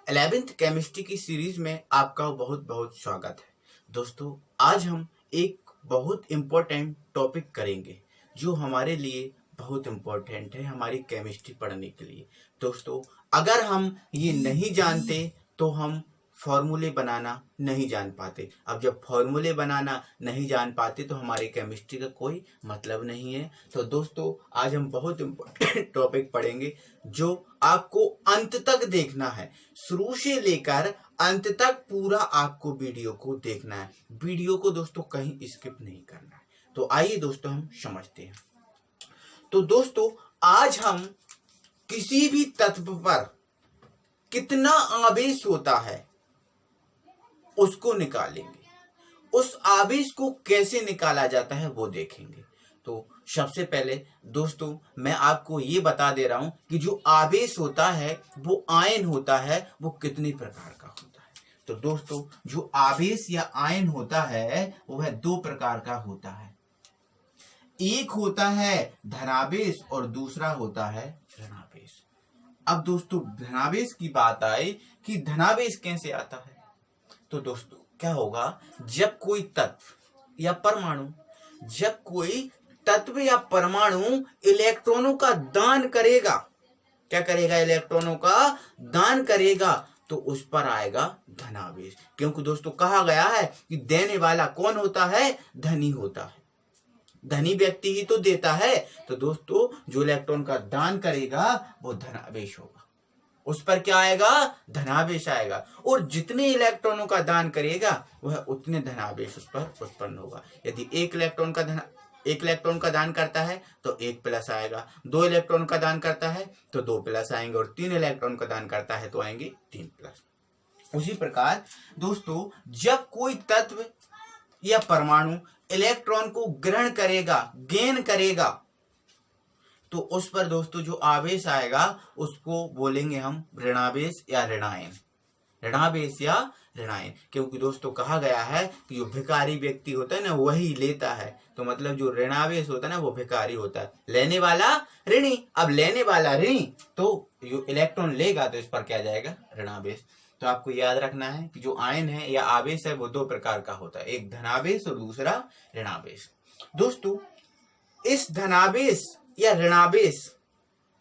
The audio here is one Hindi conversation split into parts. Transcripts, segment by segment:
11th केमिस्ट्री की सीरीज में आपका बहुत बहुत स्वागत है। दोस्तों, आज हम एक बहुत इम्पोर्टेंट टॉपिक करेंगे जो हमारे लिए बहुत इम्पोर्टेंट है हमारी केमिस्ट्री पढ़ने के लिए। दोस्तों, अगर हम ये नहीं जानते तो हम फॉर्मूले बनाना नहीं जान पाते। अब जब फॉर्मूले बनाना नहीं जान पाते तो हमारी केमिस्ट्री का कोई मतलब नहीं है। तो दोस्तों, आज हम बहुत इम्पोर्टेंट टॉपिक पढ़ेंगे जो आपको अंत तक देखना है। शुरू से लेकर अंत तक पूरा आपको वीडियो को देखना है। वीडियो को दोस्तों कहीं स्किप नहीं करना है। तो आइए दोस्तों हम समझते हैं। तो दोस्तों, आज हम किसी भी तत्व पर कितना आवेश होता है उसको निकालेंगे। उस आवेश को कैसे निकाला जाता है वो देखेंगे। तो सबसे पहले दोस्तों मैं आपको ये बता दे रहा हूं कि जो आवेश होता है वो आयन होता है, वो कितने प्रकार का होता है। तो दोस्तों, जो आवेश या आयन होता है वो है दो प्रकार का होता है। एक होता है धनावेश और दूसरा होता है ऋणावेश। अब दोस्तों, धनावेश की बात आए कि धनावेश कैसे आता है, तो दोस्तों क्या होगा, जब कोई तत्व या परमाणु इलेक्ट्रॉनों का दान करेगा, क्या करेगा, इलेक्ट्रॉनों का दान करेगा, तो उस पर आएगा धनावेश। क्योंकि दोस्तों कहा गया है कि देने वाला कौन होता है, धनी होता है। धनी व्यक्ति ही तो देता है। तो दोस्तों, जो इलेक्ट्रॉन का दान करेगा वो धनावेश होगा, उस पर क्या आएगा, धनावेश आएगा। और जितने इलेक्ट्रॉनों का दान करेगा वह उतने धनावेश उस पर उत्पन्न होगा। यदि एक इलेक्ट्रॉन का दान करता है तो 1 प्लस आएगा, 2 इलेक्ट्रॉन का दान करता है तो 2 प्लस आएंगे, और 3 इलेक्ट्रॉन का दान करता है तो आएंगे 3 प्लस। उसी प्रकार दोस्तों, जब कोई तत्व या परमाणु इलेक्ट्रॉन को ग्रहण करेगा, गेन करेगा, तो उस पर दोस्तों जो आवेश आएगा उसको बोलेंगे हम ऋणावेश या ऋणायन। ऋणावेश या ऋणायन, क्योंकि दोस्तों कहा गया है कि जो भिखारी व्यक्ति होता है ना वही लेता है। तो मतलब जो ऋणावेश होता है ना वो भिखारी होता है, लेने वाला ऋणी। अब लेने वाला ऋणी तो जो इलेक्ट्रॉन लेगा तो इस पर क्या जाएगा, ऋणावेश। तो आपको याद रखना है कि जो आयन है या आवेश है वो दो प्रकार का होता है, एक धनावेश और दूसरा ऋणावेश। दोस्तों, इस धनावेश या ऋणावेश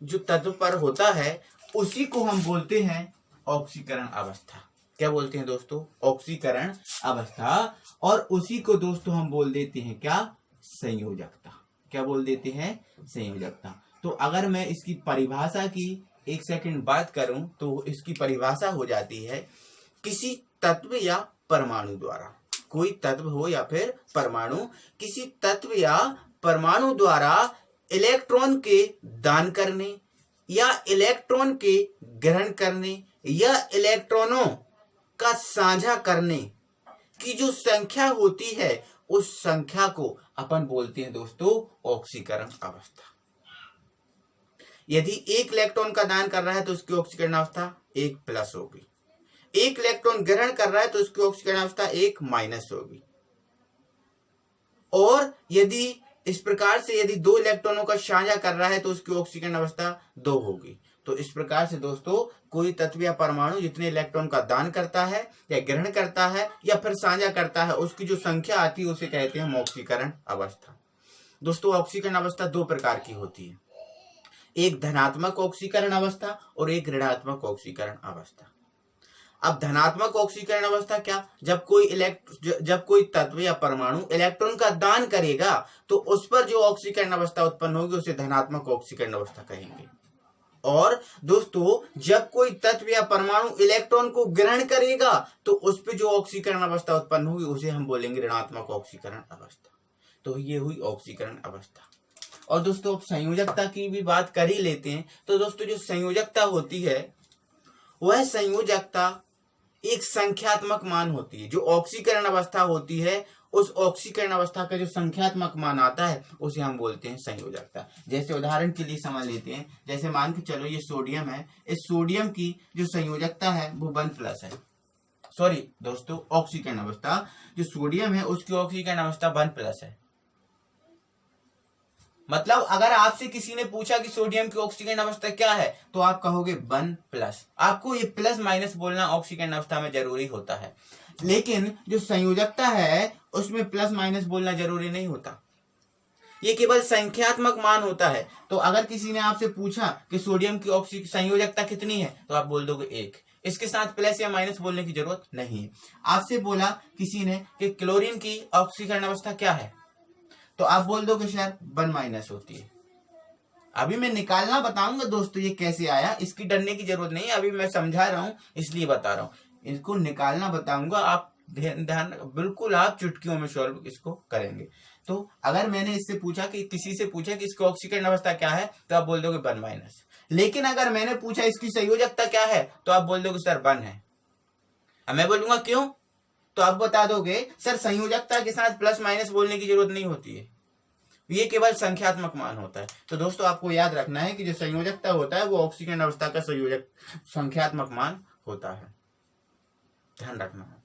जो तत्व पर होता है उसी को हम बोलते हैं ऑक्सीकरण अवस्था। क्या बोलते हैं दोस्तों, ऑक्सीकरण अवस्था। और उसी को दोस्तों हम बोल देते हैं क्या, संयोजकता। क्या बोल देते हैं, संयोजकता। तो अगर मैं इसकी परिभाषा की एक सेकंड बात करूं तो इसकी परिभाषा हो जाती है, किसी तत्व या परमाणु द्वारा, कोई तत्व हो या फिर परमाणु, किसी तत्व या परमाणु द्वारा इलेक्ट्रॉन के दान करने या इलेक्ट्रॉन के ग्रहण करने या इलेक्ट्रॉनों का साझा करने की जो संख्या होती है उस संख्या को अपन बोलते हैं दोस्तों ऑक्सीकरण अवस्था। यदि एक इलेक्ट्रॉन का दान कर रहा है तो उसकी ऑक्सीकरण अवस्था 1 प्लस होगी, एक इलेक्ट्रॉन ग्रहण कर रहा है तो उसकी ऑक्सीकरण अवस्था 1 माइनस होगी। और यदि इस प्रकार से यदि 2 इलेक्ट्रॉनों का साझा कर रहा है तो उसकी ऑक्सीकरण अवस्था 2 होगी। तो इस प्रकार से दोस्तों कोई तत्व या परमाणु जितने इलेक्ट्रॉन का दान करता है या ग्रहण करता है या फिर साझा करता है उसकी जो संख्या आती है उसे कहते हैं ऑक्सीकरण अवस्था। दोस्तों, ऑक्सीकरण अवस्था दो प्रकार की होती है, एक धनात्मक ऑक्सीकरण अवस्था और एक ऋणात्मक ऑक्सीकरण अवस्था। अब धनात्मक ऑक्सीकरण अवस्था क्या, जब कोई तत्व या परमाणु इलेक्ट्रॉन का दान करेगा तो उस पर जो ऑक्सीकरण अवस्था उत्पन्न होगी उसे धनात्मक ऑक्सीकरण अवस्था कहेंगे। और दोस्तों, जब कोई तत्व या परमाणु इलेक्ट्रॉन को ग्रहण करेगा तो उस पर जो ऑक्सीकरण अवस्था उत्पन्न होगी उसे हम बोलेंगे ऋणात्मक ऑक्सीकरण अवस्था। तो ये हुई ऑक्सीकरण अवस्था। और दोस्तों, संयोजकता की भी बात कर ही लेते हैं। तो दोस्तों, जो संयोजकता होती है वह संयोजकता एक संख्यात्मक मान होती है। जो ऑक्सीकरण अवस्था होती है उस ऑक्सीकरण अवस्था का जो संख्यात्मक मान आता है उसे हम बोलते हैं संयोजकता। जैसे उदाहरण के लिए समझ लेते हैं, जैसे मान के चलो ये सोडियम है, इस सोडियम की जो संयोजकता है वो 1 प्लस है। सॉरी दोस्तों, ऑक्सीकरण अवस्था जो सोडियम है उसकी ऑक्सीकरण अवस्था 1 प्लस है। मतलब अगर आपसे किसी ने पूछा कि सोडियम की ऑक्सीकरण अवस्था क्या है, तो आप कहोगे 1+। आपको ये प्लस माइनस बोलना ऑक्सीकरण अवस्था में जरूरी होता है, लेकिन जो संयोजकता है उसमें प्लस माइनस बोलना जरूरी नहीं होता, ये केवल संख्यात्मक मान होता है। तो अगर किसी ने आपसे पूछा कि सोडियम की ऑक्सीजन संयोजकता कितनी है, तो आप बोल दोगे 1। इसके साथ प्लस या माइनस बोलने की जरूरत नहीं है। आपसे बोला किसी ने कि क्लोरीन की ऑक्सीकरण अवस्था क्या है, तो आप बोल दोगे सर 1- होती है। अभी मैं निकालना बताऊंगा दोस्तों ये कैसे आया, इसकी डरने की जरूरत नहीं है, अभी मैं समझा रहा हूं इसलिए बता रहा हूं। इसको निकालना बताऊंगा, आप ध्यान बिल्कुल आप चुटकियों में सॉल्व इसको करेंगे। तो अगर मैंने इससे पूछा कि किसी से पूछा कि इसकी ऑक्सीकरण अवस्था क्या है, तो आप बोल दोगे 1-। लेकिन अगर मैंने पूछा इसकी संयोजकता क्या है, तो आप बोल दोगे सर 1 है। अब मैं बोलूंगा क्यों, तो आप बता दोगे सर संयोजकता के साथ प्लस माइनस बोलने की जरूरत नहीं होती है, ये केवल संख्यात्मक मान होता है। तो दोस्तों आपको याद रखना है कि जो संयोजकता होता है वो ऑक्सीकरण अवस्था का संयोजक संख्यात्मक मान होता है, ध्यान रखना है।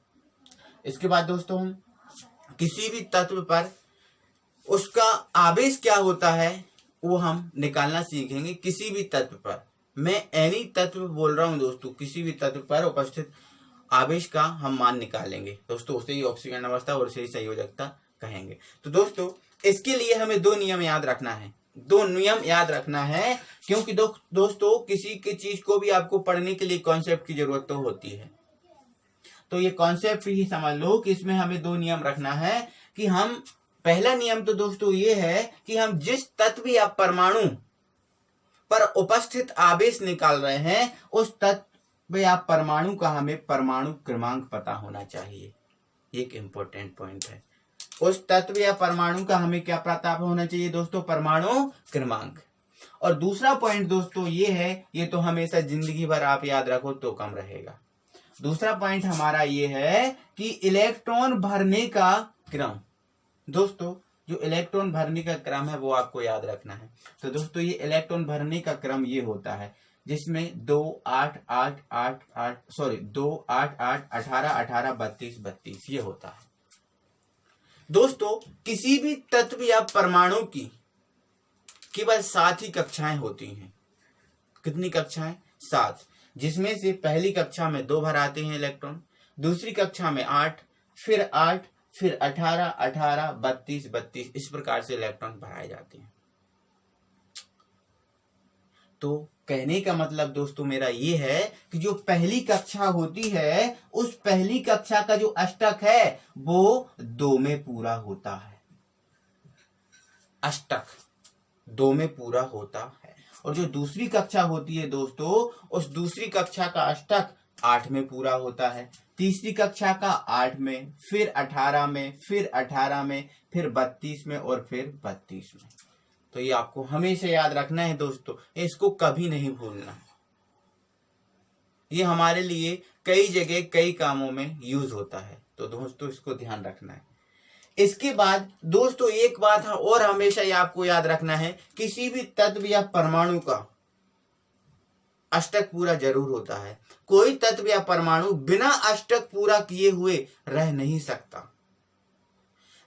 इसके बाद दोस्तों हम किसी भी तत्व पर उसका आवेश क्या होता है वो हम निकालना सीखेंगे। किसी भी तत्व पर, मैं एनी तत्व बोल रहा हूं दोस्तों, किसी भी तत्व पर उपस्थित आवेश का हम मान निकालेंगे दोस्तों, उसे ही ऑक्सीकरण अवस्था और उसे ही संयोजकता कहेंगे। तो दोस्तों इसके लिए हमें 2 नियम याद रखना है, 2 नियम याद रखना है, क्योंकि दोस्तों किसी की चीज को भी आपको पढ़ने के लिए कॉन्सेप्ट की जरूरत तो होती है। तो ये कॉन्सेप्ट ही समझ लो कि इसमें हमें 2 नियम रखना है कि हम, पहला नियम तो दोस्तों ये है कि हम जिस तत्व या परमाणु पर उपस्थित आवेश निकाल रहे हैं उस तत्व या परमाणु का हमें परमाणु क्रमांक पता होना चाहिए। एक इंपॉर्टेंट पॉइंट है, उस तत्व या परमाणु का हमें क्या पता होना चाहिए दोस्तों, परमाणु क्रमांक। और दूसरा पॉइंट दोस्तों ये है, ये तो हमेशा जिंदगी भर आप याद रखो तो कम रहेगा। दूसरा पॉइंट हमारा ये है कि इलेक्ट्रॉन भरने का क्रम। दोस्तों जो इलेक्ट्रॉन भरने का क्रम है वो आपको याद रखना है। तो दोस्तों ये इलेक्ट्रॉन भरने का क्रम ये होता है जिसमें 2 8 8 8 8 2 8 8 18 18 32 32 ये होता है। दोस्तों किसी भी तत्व या परमाणु की केवल 7 ही कक्षाएं होती हैं। कितनी कक्षाएं? 7, जिसमें से पहली कक्षा में 2 भर आते हैं इलेक्ट्रॉन, दूसरी कक्षा में 8, फिर 8, फिर 18 18 32 32 इस प्रकार से इलेक्ट्रॉन भराए जाते हैं। तो कहने का मतलब दोस्तों मेरा ये है कि जो पहली कक्षा होती है उस पहली कक्षा का जो अष्टक है वो 2 में पूरा होता है। अष्टक 2 में पूरा होता है। और जो दूसरी कक्षा होती है दोस्तों उस दूसरी कक्षा का अष्टक 8 में पूरा होता है, तीसरी कक्षा का 8 में, फिर 18 में, फिर 18 में, फिर 32 में और फिर 32 में। तो ये आपको हमेशा याद रखना है दोस्तों, इसको कभी नहीं भूलना। ये हमारे लिए कई जगह कई कामों में यूज होता है, तो दोस्तों इसको ध्यान रखना है। इसके बाद दोस्तों एक बात और हमेशा ये आपको याद रखना है, किसी भी तत्व या परमाणु का अष्टक पूरा जरूर होता है। कोई तत्व या परमाणु बिना अष्टक पूरा किए हुए रह नहीं सकता।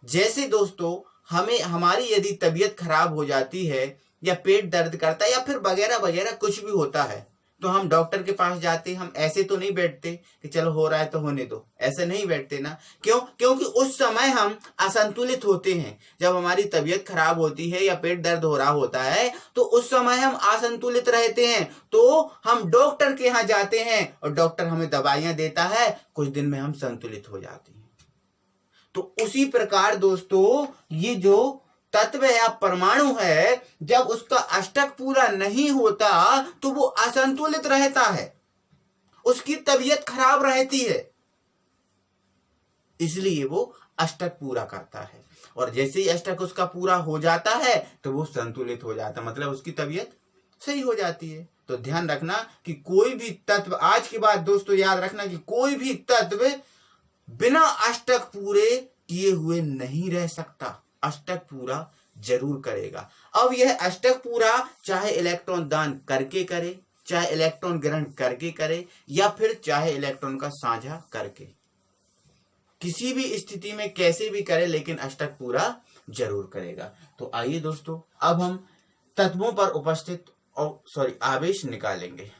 जैसे दोस्तों हमें हमारी यदि तबीयत खराब हो जाती है या पेट दर्द करता है या फिर वगैरह वगैरह कुछ भी होता है तो हम डॉक्टर के पास जाते, हम ऐसे तो नहीं बैठते कि चलो हो रहा है तो होने दो, ऐसे नहीं बैठते ना। क्यों? क्योंकि उस समय हम असंतुलित होते हैं। जब हमारी तबीयत खराब होती है या पेट दर्द हो रहा होता है तो उस समय हम असंतुलित रहते हैं, तो हम डॉक्टर के यहाँ जाते हैं और डॉक्टर हमें दवाइयां देता है, कुछ दिन में हम संतुलित हो जाते हैं। तो उसी प्रकार दोस्तों ये जो तत्व या परमाणु है जब उसका अष्टक पूरा नहीं होता तो वो असंतुलित रहता है, उसकी तबीयत खराब रहती है, इसलिए वो अष्टक पूरा करता है। और जैसे ही अष्टक उसका पूरा हो जाता है तो वो संतुलित हो जाता है, मतलब उसकी तबीयत सही हो जाती है। तो ध्यान रखना कि कोई भी तत्व, आज के बाद दोस्तों याद रखना कि कोई भी तत्व बिना अष्टक पूरे किए हुए नहीं रह सकता, अष्टक पूरा जरूर करेगा। अब यह अष्टक पूरा चाहे इलेक्ट्रॉन दान करके करे, चाहे इलेक्ट्रॉन ग्रहण करके करे, या फिर चाहे इलेक्ट्रॉन का साझा करके, किसी भी स्थिति में कैसे भी करे लेकिन अष्टक पूरा जरूर करेगा। तो आइए दोस्तों, अब हम तत्वों पर उपस्थित आवेश निकालेंगे।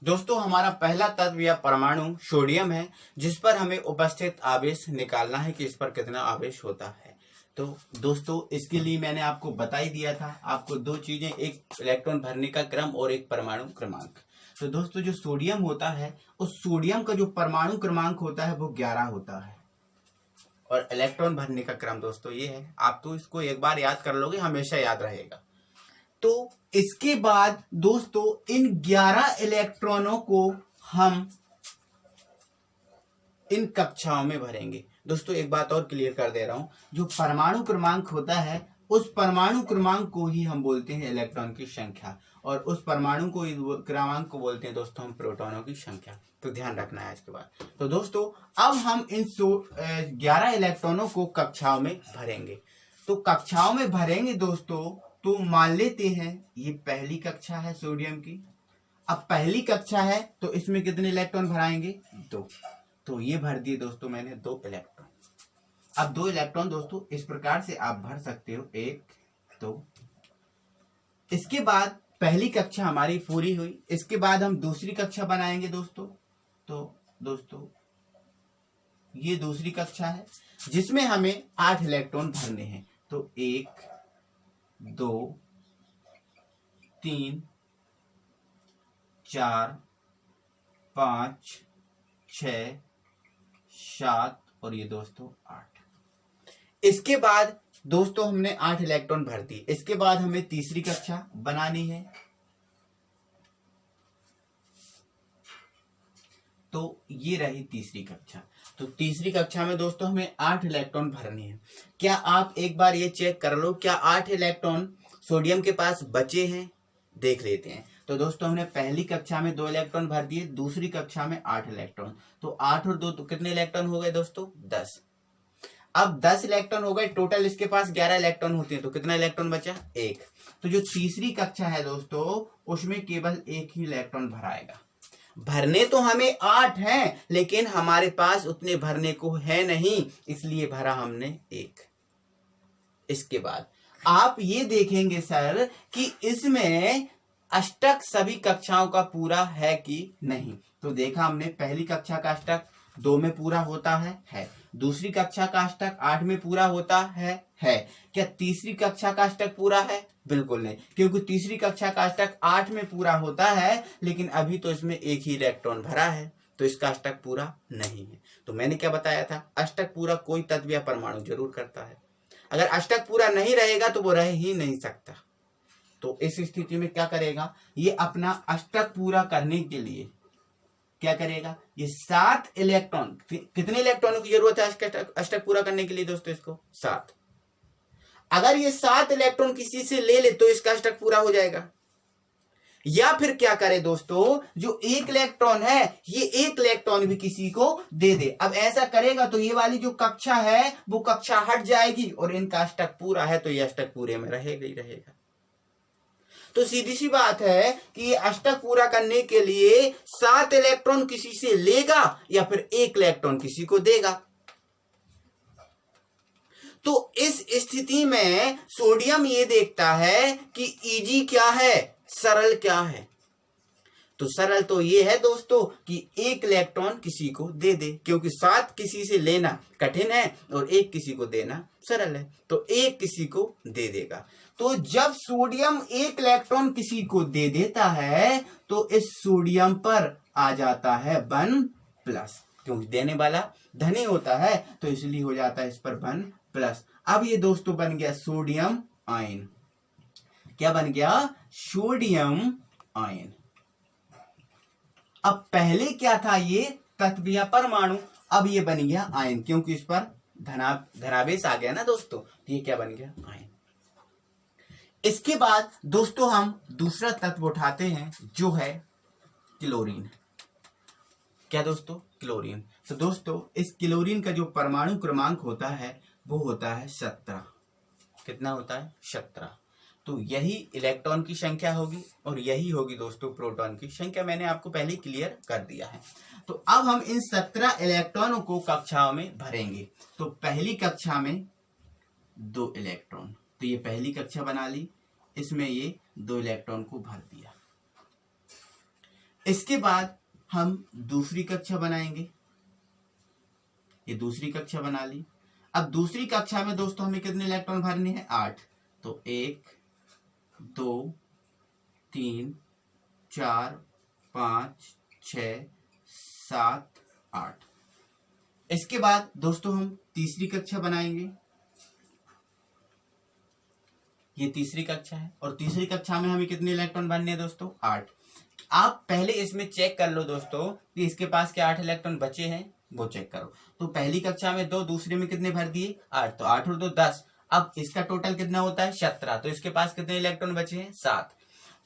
दोस्तों, हमारा पहला तत्व या परमाणु सोडियम है, जिस पर हमें उपस्थित आवेश निकालना है कि इस पर कितना आवेश होता है। तो दोस्तों, इसके लिए मैंने आपको बता ही दिया था, आपको दो चीजें, एक इलेक्ट्रॉन भरने का क्रम और एक परमाणु क्रमांक। तो दोस्तों, जो सोडियम होता है, उस सोडियम का जो परमाणु क्रमांक होता है वो 11 होता है, और इलेक्ट्रॉन भरने का क्रम दोस्तों ये है। आप तो इसको एक बार याद कर लोगे, हमेशा याद रहेगा। तो इसके बाद दोस्तों, इन 11 इलेक्ट्रॉनों को हम इन कक्षाओं में भरेंगे। दोस्तों, एक बात और क्लियर कर दे रहा हूं, जो परमाणु क्रमांक होता है, उस परमाणु क्रमांक को ही हम बोलते हैं इलेक्ट्रॉन की संख्या, और उस परमाणु को क्रमांक को बोलते हैं दोस्तों हम प्रोटॉनों की संख्या। तो ध्यान रखना है इसके बाद। तो दोस्तों, अब हम इन 11 इलेक्ट्रॉनों को कक्षाओं में भरेंगे। तो कक्षाओं में भरेंगे दोस्तों, तो मान लेते हैं ये पहली कक्षा है सोडियम की। अब पहली कक्षा है तो इसमें कितने इलेक्ट्रॉन भराएंगे? 2। तो ये भर दिए दोस्तों मैंने 2 इलेक्ट्रॉन। अब 2 इलेक्ट्रॉन दोस्तों इस प्रकार से आप भर सकते हो, 1 2। इसके बाद पहली कक्षा हमारी पूरी हुई। इसके बाद हम दूसरी कक्षा बनाएंगे दोस्तों। तो दोस्तों, ये दूसरी कक्षा है जिसमें हमें 8 इलेक्ट्रॉन भरने हैं। तो 1 2 3 4 5 6 7 और ये दोस्तों 8। इसके बाद दोस्तों हमने 8 इलेक्ट्रॉन भर दी। इसके बाद हमें तीसरी कक्षा बनानी है। तो ये रही तीसरी कक्षा। तो तीसरी कक्षा में दोस्तों हमें 8 इलेक्ट्रॉन भरने हैं। क्या आप एक बार ये चेक कर लो, क्या 8 इलेक्ट्रॉन सोडियम के पास बचे हैं? देख लेते हैं। तो दोस्तों, हमने पहली कक्षा में 2 इलेक्ट्रॉन भर दिए, दूसरी कक्षा में 8 इलेक्ट्रॉन। तो 8 और 2 तो कितने इलेक्ट्रॉन हो गए दोस्तों? 10। अब 10 इलेक्ट्रॉन हो गए टोटल, इसके पास 11 इलेक्ट्रॉन होते हैं। तो कितना इलेक्ट्रॉन बचा? 1। तो जो तीसरी कक्षा है दोस्तों, उसमें केवल 1 ही इलेक्ट्रॉन भराएगा। भरने तो हमें 8 हैं, लेकिन हमारे पास उतने भरने को है नहीं, इसलिए भरा हमने 1। इसके बाद आप ये देखेंगे सर कि इसमें अष्टक सभी कक्षाओं का पूरा है कि नहीं। तो देखा हमने, पहली कक्षा का अष्टक 2 में पूरा होता है। दूसरी कक्षा का अष्टक 8 में पूरा होता है। क्या तीसरी कक्षा का अष्टक पूरा है? बिल्कुल नहीं, क्योंकि तीसरी कक्षा का अष्टक 8 में पूरा होता है, लेकिन अभी तो इसमें 1 ही इलेक्ट्रॉन भरा है, तो इसका अष्टक पूरा नहीं है। तो मैंने क्या बताया था, अष्टक पूरा कोई तत्व या परमाणु जरूर करता है। अगर अष्टक पूरा नहीं रहेगा तो वो रह ही नहीं सकता। तो इस स्थिति में क्या करेगा, ये अपना अष्टक पूरा करने के लिए क्या करेगा, ये 7 इलेक्ट्रॉन, कितने इलेक्ट्रॉनों की जरूरत है अष्टक पूरा करने के लिए दोस्तों? इसको 7। अगर ये 7 इलेक्ट्रॉन किसी से ले ले तो इसका अष्टक पूरा हो जाएगा। या फिर क्या करे दोस्तों, जो 1 इलेक्ट्रॉन है, ये 1 इलेक्ट्रॉन भी किसी को दे दे। अब ऐसा करेगा तो ये वाली जो कक्षा है वो कक्षा हट जाएगी और इनका अष्टक पूरा है, तो ये अष्टक पूरे में रहेगा ही रहेगा। तो सीधी सी बात है कि ये अष्टक पूरा करने के लिए 7 इलेक्ट्रॉन किसी से लेगा या फिर 1 इलेक्ट्रॉन किसी को देगा। तो इस स्थिति में सोडियम ये देखता है कि इजी क्या है, सरल क्या है। तो सरल तो ये है दोस्तों कि 1 इलेक्ट्रॉन किसी को दे दे, क्योंकि 7 किसी से लेना कठिन है और 1 किसी को देना सरल है। तो 1 किसी को दे देगा। तो जब सोडियम 1 इलेक्ट्रॉन किसी को दे देता है तो इस सोडियम पर आ जाता है 1+, क्योंकि देने वाला धनी होता है, तो इसलिए हो जाता है इस पर 1+। अब ये दोस्तों बन गया सोडियम आयन। क्या बन गया? Sodium ion. अब पहले क्या था, ये तत्व या परमाणु, अब ये बन गया आयन, क्योंकि इस पर धनावेश आ गया ना दोस्तों। ये क्या बन गया? आयन। इसके बाद दोस्तों हम दूसरा तत्व उठाते हैं जो है क्लोरीन। क्या दोस्तों? क्लोरीन। तो दोस्तों इस क्लोरीन का जो परमाणु क्रमांक होता है वो होता है 17। कितना होता है? 17। तो यही इलेक्ट्रॉन की संख्या होगी और यही होगी दोस्तों प्रोटॉन की संख्या। मैंने आपको पहले ही क्लियर कर दिया है। तो अब हम इन 17 इलेक्ट्रॉनों को कक्षाओं में भरेंगे। तो पहली कक्षा में 2 इलेक्ट्रॉन। तो ये पहली कक्षा बना ली, इसमें ये 2 इलेक्ट्रॉन को भर दिया। इसके बाद हम दूसरी कक्षा बनाएंगे, ये दूसरी कक्षा बना ली। अब दूसरी कक्षा में दोस्तों हमें कितने इलेक्ट्रॉन भरने हैं? 8। तो 1 2 3 4 5 6 7 8। इसके बाद दोस्तों हम तीसरी कक्षा बनाएंगे, ये तीसरी कक्षा है और तीसरी कक्षा में हमें कितने इलेक्ट्रॉन भरने हैं दोस्तों? 8। आप पहले इसमें चेक कर लो दोस्तों कि इसके पास क्या 8 इलेक्ट्रॉन बचे हैं, वो चेक करो। तो पहली कक्षा में 2, दूसरे में कितने भर दिए? 8। तो 8 और 2 10। अब इसका टोटल कितना होता है? 17। तो इसके पास कितने इलेक्ट्रॉन बचे हैं? 7।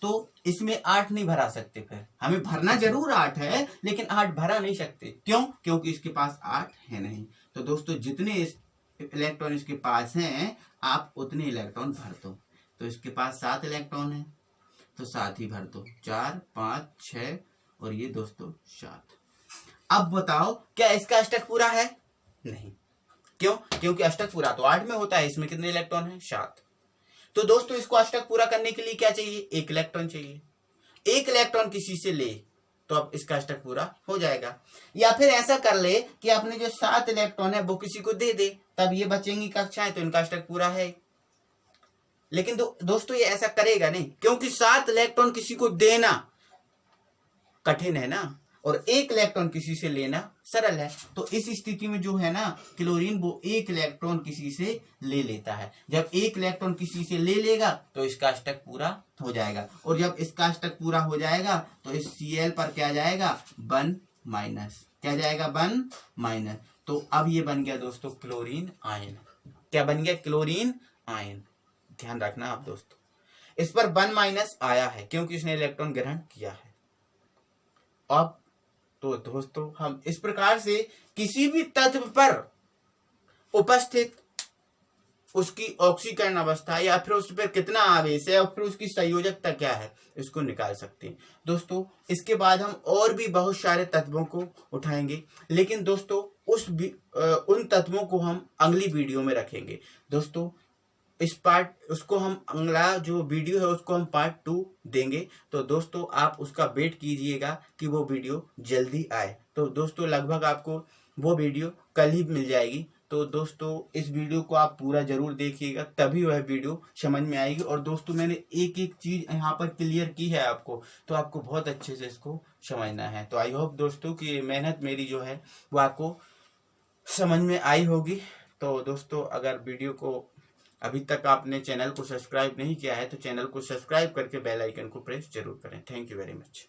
तो इसमें 8 नहीं भरा सकते, फिर हमें भरना जरूर 8 है लेकिन 8 भरा नहीं सकते। क्यों? क्योंकि इसके पास 8 है नहीं। तो दोस्तों जितने इलेक्ट्रॉन इसके पास हैं आप उतने इलेक्ट्रॉन भर दो। तो इसके पास 7 इलेक्ट्रॉन है तो 7 ही भर दो, 4 5 6 और ये दोस्तों 7। अब बताओ क्या इसका अष्टक पूरा है? नहीं। क्यों? क्योंकि अष्टक पूरा तो 8 में होता है, इसमें कितने इलेक्ट्रॉन है? 7। तो दोस्तों इसको अष्टक पूरा करने के लिए क्या चाहिए? 1 इलेक्ट्रॉन चाहिए। 1 इलेक्ट्रॉन किसी से ले तो अब इसका अष्टक पूरा हो जाएगा। या फिर ऐसा कर ले कि आपने जो 7 इलेक्ट्रॉन है वो किसी को दे दे, तब ये बचेंगी कक्षाएं तो इनका अष्टक पूरा है। लेकिन दोस्तों ये ऐसा करेगा नहीं, क्योंकि 7 इलेक्ट्रॉन किसी को देना कठिन है ना, और 1 इलेक्ट्रॉन किसी से लेना सरल है। तो इस स्थिति में जो है ना क्लोरीन वो 1 इलेक्ट्रॉन किसी से ले लेता है। जब 1 इलेक्ट्रॉन किसी से ले लेगा तो इसका अष्टक पूरा हो जाएगा, और जब इसका अष्टक पूरा हो जाएगा तो इस Cl पर क्या जाएगा? 1-। क्या जाएगा? 1-। तो अब ये बन गया दोस्तों क्लोरीन आयन। क्या बन गया? Chlorine ion. ध्यान रखना आप दोस्तों, इस पर 1- आया है क्योंकि इसने इलेक्ट्रॉन ग्रहण किया है। अब तो दोस्तों हम इस प्रकार से किसी भी तत्व पर उपस्थित उसकी ऑक्सीकरण अवस्था या फिर उस पर कितना आवेश है और फिर उसकी संयोजकता क्या है इसको निकाल सकते हैं। दोस्तों इसके बाद हम और भी बहुत सारे तत्वों को उठाएंगे, लेकिन दोस्तों उन तत्वों को हम अगली वीडियो में रखेंगे। दोस्तों उसको हम अगला जो वीडियो है उसको हम पार्ट 2 देंगे। तो दोस्तों आप उसका वेट कीजिएगा कि वो वीडियो जल्दी आए। तो दोस्तों लगभग आपको वो वीडियो कल ही मिल जाएगी। तो दोस्तों इस वीडियो को आप पूरा जरूर देखिएगा, तभी वह वीडियो समझ में आएगी। और दोस्तों मैंने एक एक चीज यहाँ पर क्लियर की है आपको, तो आपको बहुत अच्छे से इसको समझना है। तो आई होप दोस्तों कि मेहनत मेरी जो है वो आपको समझ में आई होगी। तो दोस्तों अगर वीडियो को अभी तक आपने चैनल को सब्सक्राइब नहीं किया है तो चैनल को सब्सक्राइब करके बेल आइकन को प्रेस जरूर करें। Thank you very much.